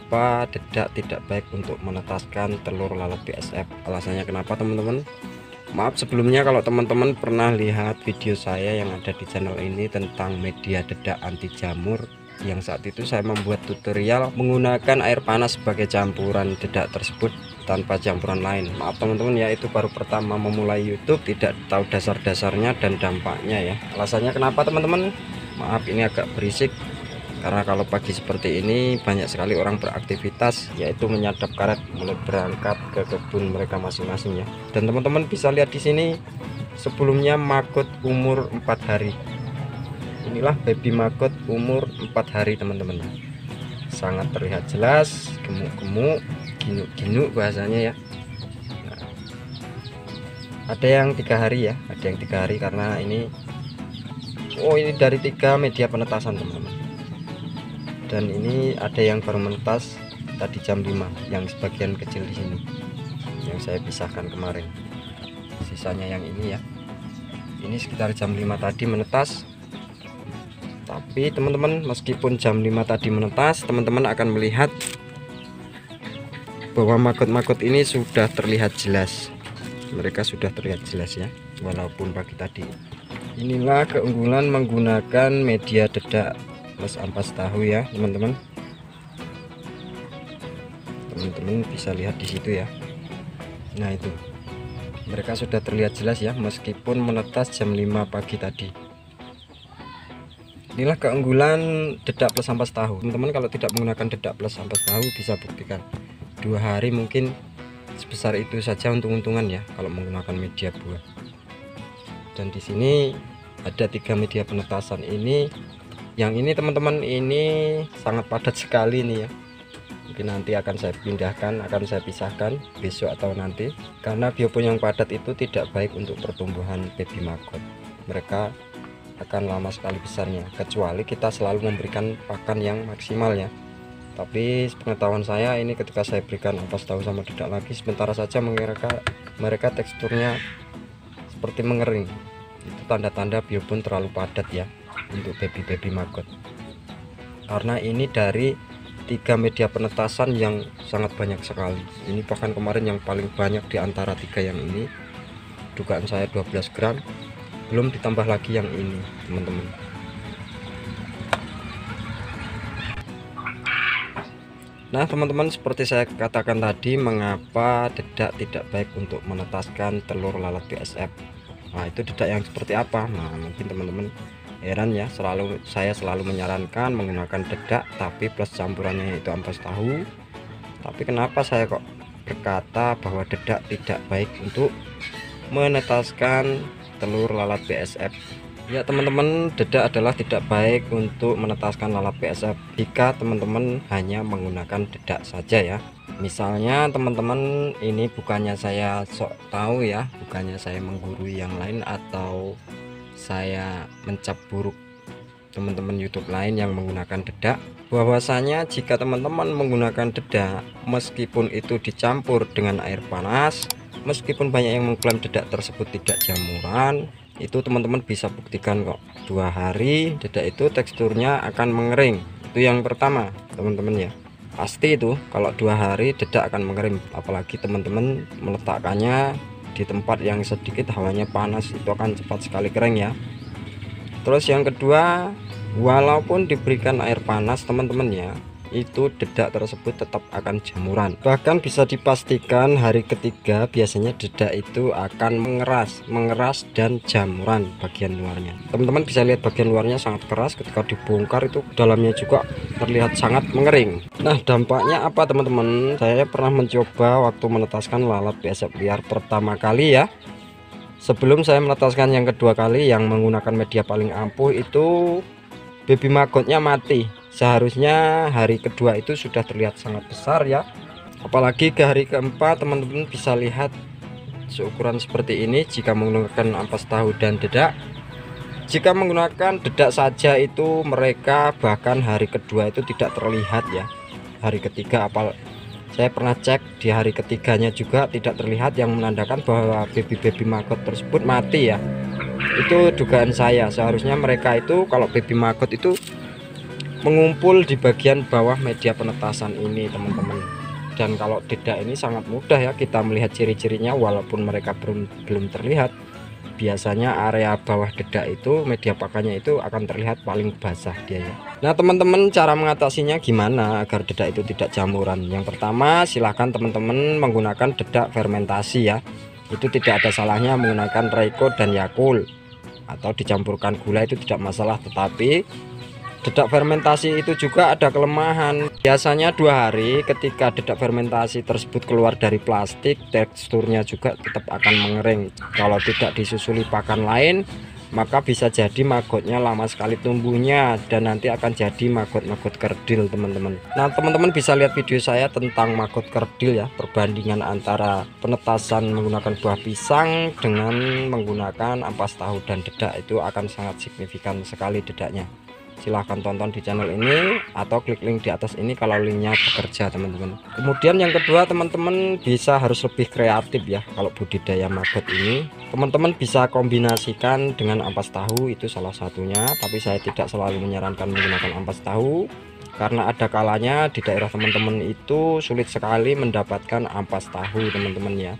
mengapa dedak tidak baik untuk menetaskan telur lalat BSF. Alasannya kenapa teman-teman? Maaf sebelumnya kalau teman-teman pernah lihat video saya yang ada di channel ini tentang media dedak anti jamur, yang saat itu saya membuat tutorial menggunakan air panas sebagai campuran dedak tersebut tanpa campuran lain. Maaf teman-teman ya, itu baru pertama memulai YouTube, tidak tahu dasar-dasarnya dan dampaknya ya. Alasannya kenapa teman-teman? Maaf ini agak berisik karena kalau pagi seperti ini banyak sekali orang beraktivitas, yaitu menyadap karet mulai berangkat ke kebun mereka masing-masing ya. Dan teman-teman bisa lihat di sini sebelumnya maggot umur 4 hari. Inilah baby maggot umur 4 hari teman-teman. Sangat terlihat jelas, gemuk-gemuk, ginuk-ginuk bahasanya ya. Nah, ada yang 3 hari ya, ada yang 3 hari karena ini ini dari 3 media penetasan teman-teman. Dan ini ada yang baru menetas tadi jam 5, yang sebagian kecil di sini yang saya pisahkan kemarin, sisanya yang ini ya. Ini sekitar jam 5 tadi menetas. Tapi teman-teman, meskipun jam 5 tadi menetas, teman-teman akan melihat bahwa maggot-maggot ini sudah terlihat jelas. Mereka sudah terlihat jelas ya, walaupun pagi tadi. Inilah keunggulan menggunakan media dedak plus ampas tahu ya teman-teman. Teman-teman bisa lihat di situ ya. Nah itu, mereka sudah terlihat jelas ya, meskipun menetas jam 5 pagi tadi. Inilah keunggulan dedak plus ampas tahu teman-teman. Kalau tidak menggunakan dedak plus ampas tahu, bisa buktikan 2 hari mungkin sebesar itu saja untung-untungan ya kalau menggunakan media buah. Dan di sini ada 3 media penetasan ini. Yang ini teman-teman, ini sangat padat sekali nih ya. Mungkin nanti akan saya pindahkan, akan saya pisahkan besok atau nanti, karena biopon yang padat itu tidak baik untuk pertumbuhan baby maggot. Mereka akan lama sekali besarnya, kecuali kita selalu memberikan pakan yang maksimal ya. Tapi pengetahuan saya ini, ketika saya berikan ampas tahu sama dedak lagi, sementara saja mereka teksturnya seperti mengering. Itu tanda-tanda biopon terlalu padat ya untuk baby maggot. Karena ini dari 3 media penetasan yang sangat banyak sekali. Ini bahkan kemarin yang paling banyak di antara 3 yang ini, dugaan saya 12 gram, belum ditambah lagi yang ini teman-teman. Nah teman-teman, seperti saya katakan tadi, mengapa dedak tidak baik untuk menetaskan telur lalat BSF. Nah itu dedak yang seperti apa? Nah mungkin teman-teman heran ya, saya selalu menyarankan menggunakan dedak tapi plus campurannya itu ampas tahu. Tapi kenapa saya kok berkata bahwa dedak tidak baik untuk menetaskan telur lalat BSF? Ya teman-teman, dedak adalah tidak baik untuk menetaskan lalat BSF jika teman-teman hanya menggunakan dedak saja ya. Misalnya teman-teman, ini bukannya saya sok tahu ya, bukannya saya menggurui yang lain atau saya mencap buruk teman-teman YouTube lain yang menggunakan dedak, bahwasanya jika teman-teman menggunakan dedak, meskipun itu dicampur dengan air panas, meskipun banyak yang mengklaim dedak tersebut tidak jamuran, itu teman-teman bisa buktikan kok, 2 hari dedak itu teksturnya akan mengering. Itu yang pertama teman-teman ya, pasti itu kalau 2 hari dedak akan mengering. Apalagi teman-teman meletakkannya di tempat yang sedikit hawanya panas, itu akan cepat sekali kering ya. Terus yang kedua, walaupun diberikan air panas teman-teman ya, itu dedak tersebut tetap akan jamuran. Bahkan bisa dipastikan hari ketiga biasanya dedak itu akan mengeras dan jamuran bagian luarnya. Teman-teman bisa lihat bagian luarnya sangat keras, ketika dibongkar itu dalamnya juga terlihat sangat mengering. Nah dampaknya apa teman-teman? Saya pernah mencoba waktu menetaskan lalat BSF liar pertama kali ya. Sebelum saya menetaskan yang kedua kali yang menggunakan media paling ampuh, itu baby maggotnya mati. Seharusnya hari kedua itu sudah terlihat sangat besar ya. Apalagi ke hari keempat teman-teman bisa lihat seukuran seperti ini jika menggunakan ampas tahu dan dedak. Jika menggunakan dedak saja itu mereka bahkan hari kedua itu tidak terlihat ya. Hari ketiga saya pernah cek di hari ketiganya juga tidak terlihat, yang menandakan bahwa baby maggot tersebut mati ya. Itu dugaan saya, seharusnya mereka itu kalau baby maggot itu mengumpul di bagian bawah media penetasan ini teman-teman. Dan kalau dedak ini sangat mudah ya kita melihat ciri-cirinya, walaupun mereka belum terlihat. Biasanya area bawah dedak itu media pakannya itu akan terlihat paling basah dia ya. Nah teman-teman, cara mengatasinya gimana agar dedak itu tidak jamuran? Yang pertama, silahkan teman-teman menggunakan dedak fermentasi ya. Itu tidak ada salahnya menggunakan Reiko dan Yakult, atau dicampurkan gula itu tidak masalah. Tetapi dedak fermentasi itu juga ada kelemahan. Biasanya 2 hari ketika dedak fermentasi tersebut keluar dari plastik, teksturnya juga tetap akan mengering. Kalau tidak disusuli pakan lain, maka bisa jadi magotnya lama sekali tumbuhnya dan nanti akan jadi maggot kerdil teman-teman. Nah teman-teman bisa lihat video saya tentang maggot kerdil ya, perbandingan antara penetasan menggunakan buah pisang dengan menggunakan ampas tahu dan dedak, itu akan sangat signifikan sekali dedaknya. Silahkan tonton di channel ini atau klik link di atas ini kalau linknya bekerja teman-teman. Kemudian yang kedua, teman-teman harus lebih kreatif ya. Kalau budidaya maggot ini teman-teman bisa kombinasikan dengan ampas tahu, itu salah satunya, tapi saya tidak selalu menyarankan menggunakan ampas tahu karena ada kalanya di daerah teman-teman itu sulit sekali mendapatkan ampas tahu teman-teman ya.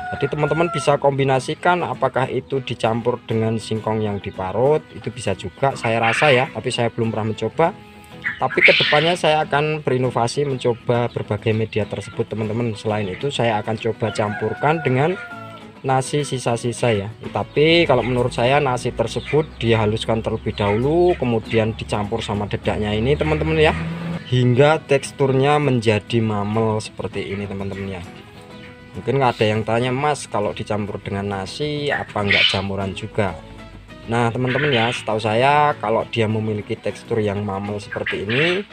Jadi teman-teman bisa kombinasikan, apakah itu dicampur dengan singkong yang diparut, itu bisa juga saya rasa ya, tapi saya belum pernah mencoba. Tapi kedepannya saya akan berinovasi mencoba berbagai media tersebut teman-teman. Selain itu saya akan coba campurkan dengan nasi sisa-sisa ya. Tapi kalau menurut saya nasi tersebut dihaluskan terlebih dahulu, kemudian dicampur sama dedaknya ini teman-teman ya, hingga teksturnya menjadi mamel seperti ini teman-teman ya. Mungkin nggak ada yang tanya, Mas kalau dicampur dengan nasi apa nggak jamuran juga? Nah teman-teman ya, setahu saya kalau dia memiliki tekstur yang mamel seperti ini,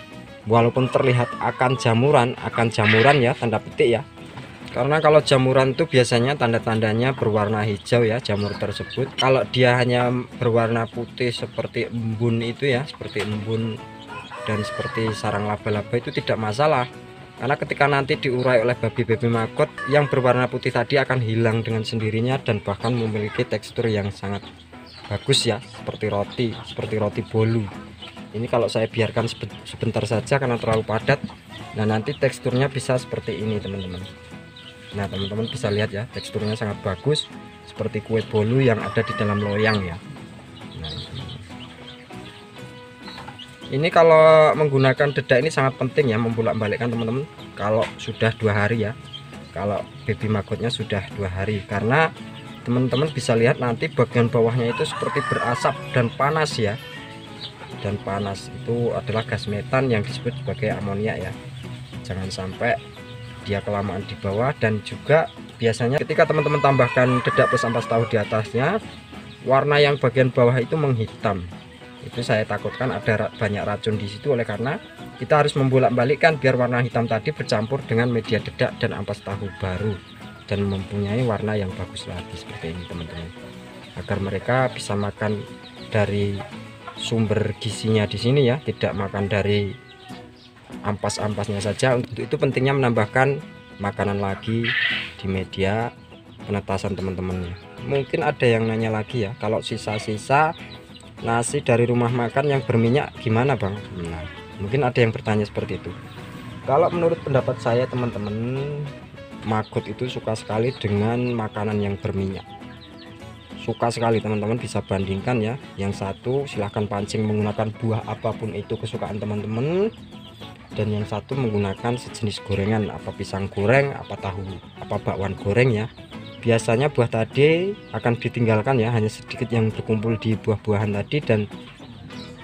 walaupun terlihat akan jamuran ya, tanda petik ya. Karena kalau jamuran itu biasanya tanda-tandanya berwarna hijau ya jamur tersebut. Kalau dia hanya berwarna putih seperti embun itu ya, seperti embun dan seperti sarang laba-laba, itu tidak masalah. Karena ketika nanti diurai oleh babi-babi maggot, yang berwarna putih tadi akan hilang dengan sendirinya dan bahkan memiliki tekstur yang sangat bagus ya, seperti roti bolu. Ini kalau saya biarkan sebentar saja karena terlalu padat, nah nanti teksturnya bisa seperti ini teman-teman. Nah teman-teman bisa lihat ya, teksturnya sangat bagus seperti kue bolu yang ada di dalam loyang ya. Nah, ini kalau menggunakan dedak ini sangat penting ya, membolak-balikkan teman-teman kalau sudah 2 hari ya, kalau baby maggotnya sudah 2 hari, karena teman-teman bisa lihat nanti bagian bawahnya itu seperti berasap dan panas ya. Dan panas itu adalah gas metan yang disebut sebagai amonia ya. Jangan sampai dia kelamaan di bawah. Dan juga biasanya ketika teman-teman tambahkan dedak plus ampas tahu di atasnya, warna yang bagian bawah itu menghitam. Itu saya takutkan ada banyak racun di situ, oleh karena kita harus membolak-balikkan biar warna hitam tadi bercampur dengan media dedak dan ampas tahu baru dan mempunyai warna yang bagus lagi seperti ini teman-teman, agar mereka bisa makan dari sumber gizinya di sini ya, tidak makan dari ampas-ampasnya saja. Untuk itu pentingnya menambahkan makanan lagi di media penetasan teman-teman. Mungkin ada yang nanya lagi ya, kalau sisa-sisa nasi dari rumah makan yang berminyak gimana Bang? Nah, mungkin ada yang bertanya seperti itu. Kalau menurut pendapat saya teman-teman, maggot itu suka sekali dengan makanan yang berminyak, suka sekali teman-teman. Bisa bandingkan ya, yang satu silahkan pancing menggunakan buah apapun itu kesukaan teman-teman, dan yang satu menggunakan sejenis gorengan, apa pisang goreng, apa tahu, apa bakwan goreng ya. Biasanya buah tadi akan ditinggalkan ya, hanya sedikit yang berkumpul di buah-buahan tadi, dan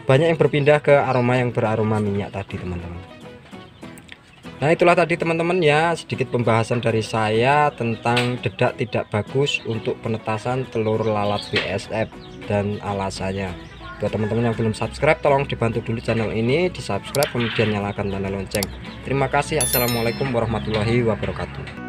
banyak yang berpindah ke aroma yang beraroma minyak tadi teman-teman. Nah itulah tadi teman-teman ya, sedikit pembahasan dari saya tentang dedak tidak bagus untuk penetasan telur lalat BSF dan alasannya. Buat teman-teman yang belum subscribe, tolong dibantu dulu channel ini, di subscribe kemudian nyalakan tanda lonceng. Terima kasih. Assalamualaikum warahmatullahi wabarakatuh.